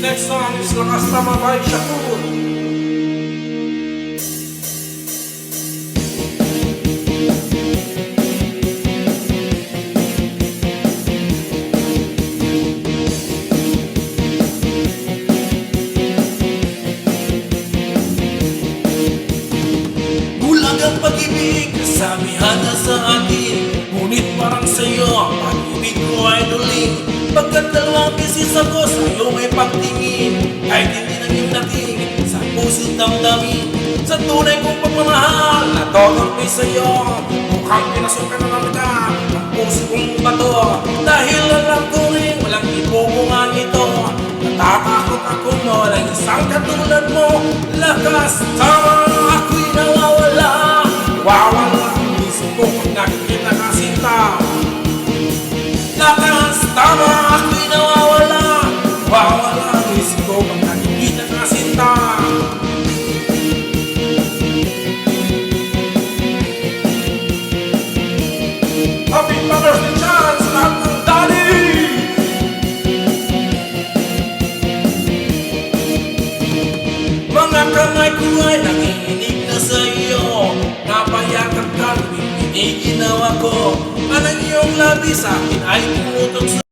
next song is Lakas Tama by Shakur. Bulag ang pag-ibig, kasabihan na sa akin. Ngunit parang sa'yo, ang pag-ibig ko ay duling. Pagkat dalawang bisis ako sa'yo may pagtingin. Kahit hindi naging dating sa puso't damdamin. Sa tunay kong pagmamahal na toto'y sa'yo, mukhang pinasukan na naman ang puso kong bato. Dahil alam ko rin walang ipupungan ito. Natatakot ako mo, walang isang katulad mo. Lakas tama, ako'y nawawala. Wawala ang isip ko pag nakikita ka sinta. Lakas tama, ako'y nawawala. Wawala ang isip ko pag nakikita ka sinta. Happy Mother's Day chance, lahat ng daddy! Mga kamay ko ay nanginginig na sa iyo. Napayakap ka, ibigay ginawa ko. Anong iyong labi sa akin ay tumutok sa